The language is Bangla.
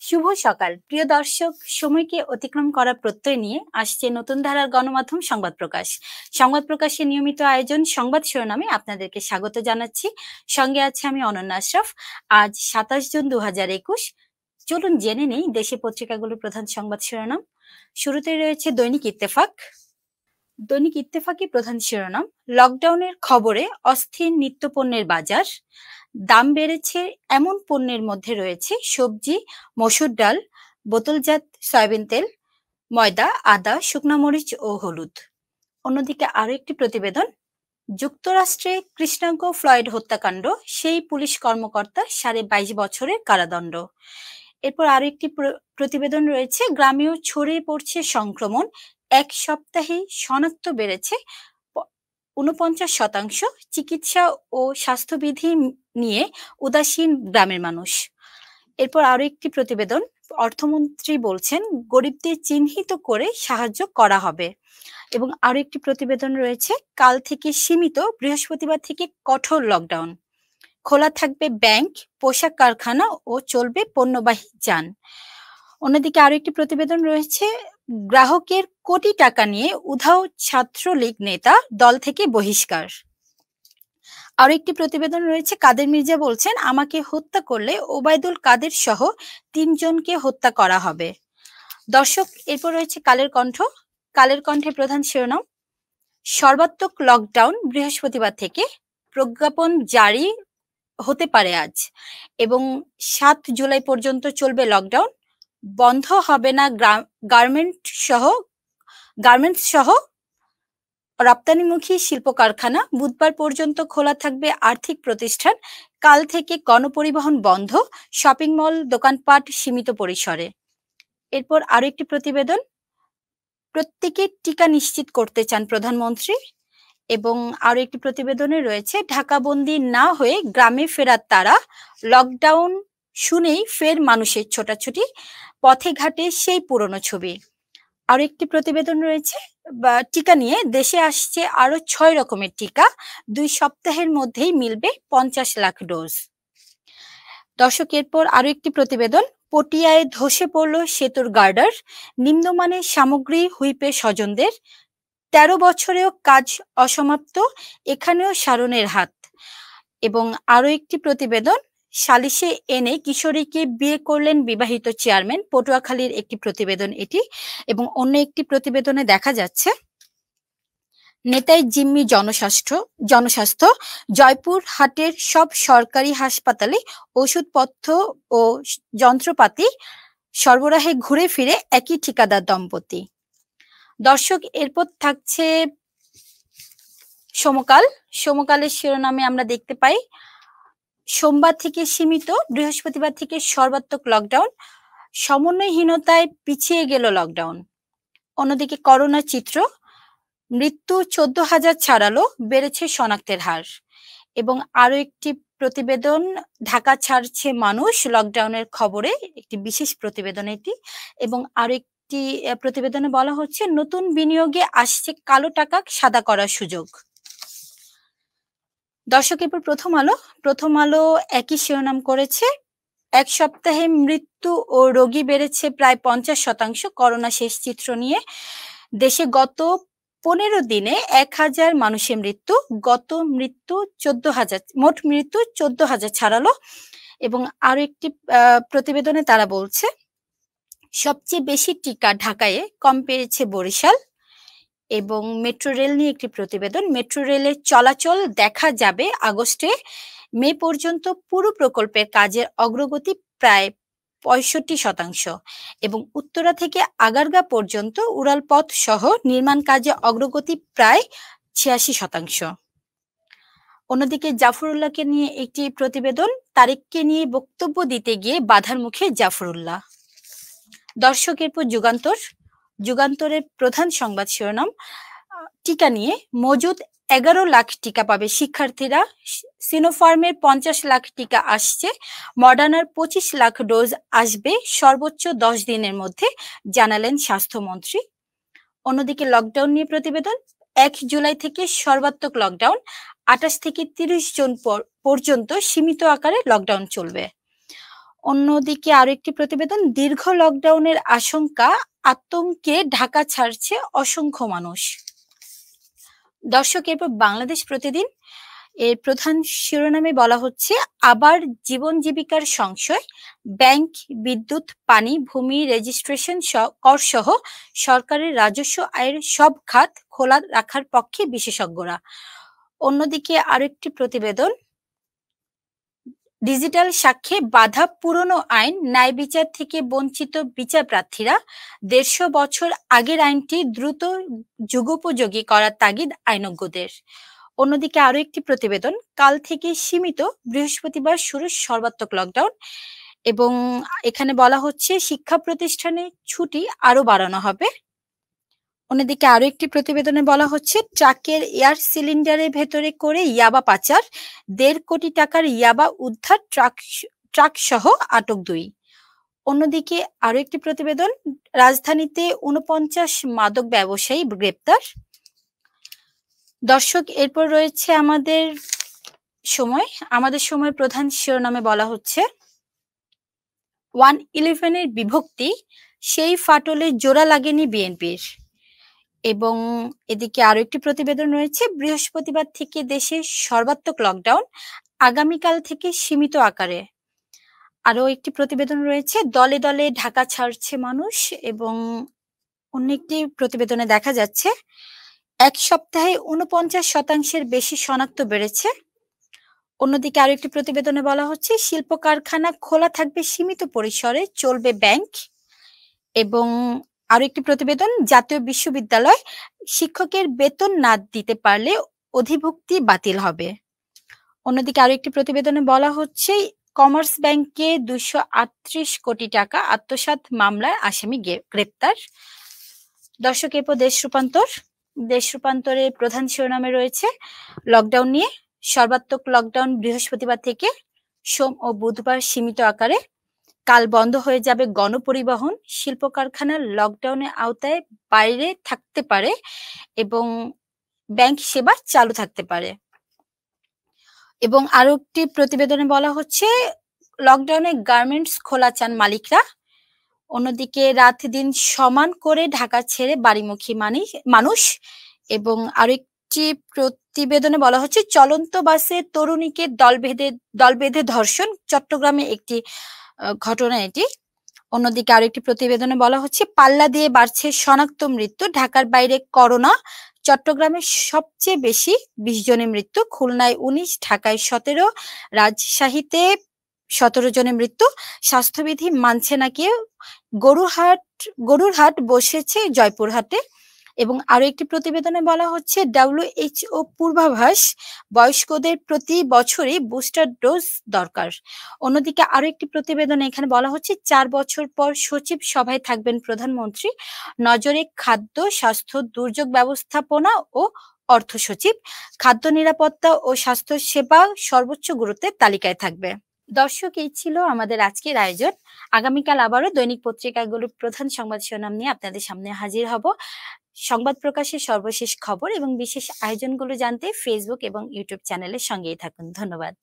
শুভ সকাল প্রিয় দর্শক, সময়কে অতিক্রম করা প্রত্যয় নিয়ে আসছে নতুন ধারার গণমাধ্যম সংবাদ প্রকাশ। সংবাদ প্রকাশের নিয়মিত আয়োজন সংবাদ শিরোনামে আপনাদেরকে স্বাগত জানাচ্ছি। সঙ্গে আছে আমি অনন্যা আশরাফ। আজ 27 জুন 2021। চলুন জেনে নেই দেশে পত্রিকাগুলোর প্রধান সংবাদ শিরোনাম। শুরুতে রয়েছে দৈনিক ইত্তেফাক। দৈনিক ইত্তেফাকে প্রধান শিরোনাম, লকডাউনের খবরে অস্থির নিত্যপণ্যের বাজার। দাম বেড়েছে এমন পণ্যের মধ্যে রয়েছে সবজি, মসুর ডাল, বোতলজাত সয়াবিন তেল, ময়দা, আদা, শুকনা মরিচ ও হলুদ। অন্যদিকে আরো একটি প্রতিবেদন, যুক্তরাষ্ট্রে কৃষ্ণাঙ্গ ফ্লয়েড হত্যাকাণ্ড, সেই পুলিশ কর্মকর্তা 22.5 বছরের কারাদণ্ড। এরপর আরো একটি প্রতিবেদন রয়েছে, গ্রামেও ছড়িয়ে পড়ছে সংক্রমণ, এক সপ্তাহে শনাক্ত বেড়েছে 49%। চিকিৎসা ও স্বাস্থ্যবিধি নিয়ে উদাসীন গ্রামের মানুষ। এরপর আরো একটি প্রতিবেদন, অর্থমন্ত্রী বলছেন গরিবদের চিহ্নিত করে সাহায্য করা হবে। এবং আরো একটি প্রতিবেদন রয়েছে, কাল থেকে সীমিত, বৃহস্পতিবার থেকে কঠোর লকডাউন। খোলা থাকবে ব্যাংক, পোশাক কারখানা ও চলবে পণ্যবাহী যান। অন্যদিকে আরো একটি প্রতিবেদন রয়েছে, গ্রাহকের কোটি টাকা নিয়ে উধাও ছাত্রলীগ নেতা, দল থেকে বহিষ্কার। আরো একটি প্রতিবেদন রয়েছে, কাদের মির্জা বলছেন আমাকে হত্যা করলে ওবায়দুল কাদের সহ 3 জনকে হত্যা করা হবে। দর্শক, এরপর রয়েছে কালের কণ্ঠ। কালের কণ্ঠে প্রধান শিরোনাম, সর্বাত্মক লকডাউন বৃহস্পতিবার থেকে, প্রজ্ঞাপন জারি হতে পারে আজ এবং 7 জুলাই পর্যন্ত চলবে লকডাউন। বন্ধ হবে না গার্মেন্টস সহ রপ্তানিমুখী শিল্প কারখানা। বুধবার পর্যন্ত খোলা থাকবে আর্থিক প্রতিষ্ঠান। কাল থেকে গণপরিবহন বন্ধ, শপিং মল, দোকানপাট সীমিত পরিসরে। এরপর আরো একটি প্রতিবেদন, প্রত্যেকের টিকা নিশ্চিত করতে চান প্রধানমন্ত্রী। এবং আরো একটি প্রতিবেদনে রয়েছে, ঢাকাবন্দি না হয়ে গ্রামে ফেরার তারা, লকডাউন শুনেই ফের মানুষের ছোটাছুটি, পথে ঘাটে সেই পুরনো ছবি। আরো একটি প্রতিবেদন রয়েছে টিকা নিয়ে, দেশে আসছে আরো 6 রকমের টিকা, 2 সপ্তাহের মধ্যেই মিলবে 50 লাখ ডোজ। দর্শক, এরপর আরো একটি প্রতিবেদন, পটিয়ায় ধসে পড়ল সেতুর গার্ডার, নিম্নমানের সামগ্রী হুইপে স্বজনদের, 13 বছরেও কাজ অসমাপ্ত, এখানেও সারণের হাত। এবং আরো একটি প্রতিবেদন, সালিশে এনে কিশোরীকে বিয়ে করলেন বিবাহিত চেয়ারম্যান, পটুয়াখালীর একটি প্রতিবেদন এটি। এবং অন্য একটি প্রতিবেদনে দেখা যাচ্ছে, নেতাই জিম্মি জনস্বাস্থ্য, জয়পুরহাটের সব সরকারি হাসপাতালে ওষুধপত্র ও যন্ত্রপাতি সরবরাহে ঘুরে ফিরে একই ঠিকাদার দম্পতি। দর্শক, এরপর থাকছে সমকালের শিরোনামে আমরা দেখতে পাই, সোমবার থেকে সীমিত, বৃহস্পতিবার থেকে সর্বাত্মক লকডাউন, সমন্বয়হীনতায় পিছিয়ে গেল লকডাউন। অন্যদিকে করোনা চিত্র, মৃত্যু 14,000 ছাড়ালো, বেড়েছে শনাক্তের হার। এবং আরো একটি প্রতিবেদন, ঢাকা ছাড়ছে মানুষ লকডাউনের খবরে, একটি বিশেষ প্রতিবেদন এটি। এবং আরো একটি প্রতিবেদনে বলা হচ্ছে, নতুন বিনিয়োগে আসছে কালো টাকা সাদা করার সুযোগ। দর্শক, এরপর প্রথম আলো একই শিরোনাম করেছে, এক সপ্তাহে মৃত্যু ও রোগী বেড়েছে প্রায় 50%, করোনা শেষ চিত্র নিয়ে। দেশে গত 15 দিনে 1000 মানুষের মৃত্যু, মোট মৃত্যু 14,000 ছাড়ালো। এবং আরো একটি প্রতিবেদনে তারা বলছে, সবচেয়ে বেশি টিকা ঢাকায়, কম পেয়েছে বরিশাল। এবং মেট্রো রেল নিয়ে একটি প্রতিবেদন, মেট্রো রেলের চলাচল দেখা যাবে আগস্টে, মে পর্যন্ত পুরো প্রকল্পের কাজের অগ্রগতি প্রায় 65%। এবং উত্তরা থেকে আগারগা পর্যন্ত উড়ালপথ সহ নির্মাণ কাজে অগ্রগতি প্রায় 86%। অন্যদিকে জাফরুল্লাহকে নিয়ে একটি প্রতিবেদন, তারেককে নিয়ে বক্তব্য দিতে গিয়ে বাধার মুখে জাফরুল্লাহ। দর্শক, এরপর যুগান্তরের প্রধান সংবাদ শিরোনাম, টিকা নিয়ে, মজুদ 11 লাখ টিকা পাবে শিক্ষার্থীরা, সিনোফার্মের 50 লাখ টিকা আসছে, মডার্নার 25 লাখ ডোজ আসবে সর্বোচ্চ 10 দিনের মধ্যে, জানালেন স্বাস্থ্যমন্ত্রী। অন্যদিকে লকডাউন নিয়ে প্রতিবেদন, 1 জুলাই থেকে সর্বাত্মক লকডাউন, 28 থেকে 30 জন পর্যন্ত সীমিত আকারে লকডাউন চলবে। অন্যদিকে আরো একটি প্রতিবেদন, দীর্ঘ লকডাউনের আশঙ্কা, আতঙ্কে ঢাকা ছাড়ছে অসংখ্য মানুষ। দর্শক, এরপর বাংলাদেশ প্রতিদিন এর প্রধান শিরোনামে বলা হচ্ছে, আবার জীবন জীবিকার সংশয়, ব্যাংক, বিদ্যুৎ, পানি, ভূমি রেজিস্ট্রেশন কর সহ সরকারের রাজস্ব আয়ের সব খাত খোলা রাখার পক্ষে বিশেষজ্ঞরা। অন্যদিকে আরো একটি প্রতিবেদন, ডিজিটাল সাক্ষ্যে বাধা, পুরনো আইন, ন্যায় বিচার থেকে বঞ্চিত বিচার প্রার্থীরা, ১৫০ বছর আগের আইনটি দ্রুত যুগোপযোগী করার তাগিদ আইনজ্ঞদের। অন্যদিকে আরো একটি প্রতিবেদন, কাল থেকে সীমিত, বৃহস্পতিবার শুরু সর্বাত্মক লকডাউন, এবং এখানে বলা হচ্ছে শিক্ষা প্রতিষ্ঠানে ছুটি আরো বাড়ানো হবে। অন্যদিকে আরো একটি প্রতিবেদনে বলা হচ্ছে, ট্রাকের এয়ার সিলিন্ডারের ভেতরে করে ইয়াবা পাচার, ১.৫ কোটি টাকার ইয়াবা উদ্ধার, ট্রাক সহ আটক ২। অন্যদিকে আরো একটি প্রতিবেদন, রাজধানীতে ৪৯ মাদক ব্যবসায়ী গ্রেপ্তার। দর্শক, এরপর রয়েছে আমাদের সময় প্রধান শিরোনামে বলা হচ্ছে, 111-এর বিভক্তি, সেই ফাটলে জোড়া লাগেনি বিএনপির। এবং এদিকে আরো একটি প্রতিবেদন রয়েছে, বৃহস্পতিবার থেকে দেশে সর্বাত্মক লকডাউন, আগামীকাল থেকে সীমিত আকারে। আরো একটি প্রতিবেদন রয়েছে, দলে দলে ঢাকা ছাড়ছে মানুষ, এবং অন্য একটি প্রতিবেদনে দেখা যাচ্ছে, এক সপ্তাহে ৪৯% বেশি শনাক্ত বেড়েছে। অন্যদিকে আরো একটি প্রতিবেদনে বলা হচ্ছে, শিল্প কারখানা খোলা থাকবে সীমিত পরিসরে, চলবে ব্যাংক। এবং আরো একটি প্রতিবেদন, জাতীয় বিশ্ববিদ্যালয়, শিক্ষকের বেতন না দিতে পারলে অধিভুক্তি বাতিল হবে। অন্যদিকে আরো একটি প্রতিবেদনে বলা হচ্ছে, কমার্স ব্যাংকে ২৩৮ কোটি টাকা আত্মসাৎ মামলায় আসামি গ্রেপ্তার। দর্শক, এরপর দেশ রূপান্তরের প্রধান শিরোনামে রয়েছে, লকডাউন নিয়ে, সর্বাত্মক লকডাউন বৃহস্পতিবার থেকে, সোম ও বুধবার সীমিত আকারে, কাল বন্ধ হয়ে যাবে গণপরিবহন, শিল্প কারখানার লকডাউনের আওতায় বাইরে থাকতে পারে, এবং ব্যাংক সেবা চালু থাকতে পারে। এবং আরো একটি প্রতিবেদনে বলা হচ্ছে, লকডাউনে গার্মেন্টস খোলা চান মালিকরা। অন্যদিকে রাত দিন সমান করে ঢাকা ছেড়ে বাড়িমুখী মানুষ। এবং আরো একটি প্রতিবেদনে বলা হচ্ছে, চলন্ত বাসে তরুণীকে দল বেঁধে ধর্ষণ, চট্টগ্রামে একটি ঘটনা এটি। অন্যদিকে আরো একটি প্রতিবেদনে বলা হচ্ছে, পাল্লা দিয়ে বাড়ছে শনাক্ত মৃত্যু, ঢাকার বাইরে করোনা, চট্টগ্রামে সবচেয়ে বেশি ২০ জনের মৃত্যু, খুলনায় ১৯, ঢাকায় ১৭, রাজশাহীতে ১৭ জনের মৃত্যু, স্বাস্থ্যবিধি মানছে না কেউ, গরুর হাট বসেছে জয়পুরহাটে। এবং আরো একটি প্রতিবেদনে বলা হচ্ছে, WHO পূর্বাভাস, বয়স্কদের প্রতি বছরই বুস্টার ডোজ দরকার। অন্যদিকে আরো একটি প্রতিবেদনে এখানে বলা হচ্ছে, ৪ বছর পর সচিব সভায় থাকবেন প্রধানমন্ত্রী, নজরে খাদ্য, স্বাস্থ্য, দুর্যোগ ব্যবস্থাপনা ও অর্থ সচিব, খাদ্য নিরাপত্তা ও স্বাস্থ্য সেবা সর্বোচ্চ গুরুত্বের তালিকায় থাকবে। দর্শক, এই ছিল আমাদের আজকের আয়োজন। আগামীকাল আবারও দৈনিক পত্রিকাগুলোর প্রধান সংবাদ শিরোনাম নিয়ে আপনাদের সামনে হাজির হব। সংবাদ প্রকাশের সর্বশেষ খবর এবং বিশেষ আয়োজনগুলো জানতে ফেসবুক এবং ইউটিউব চ্যানেলের সঙ্গেই থাকুন। ধন্যবাদ।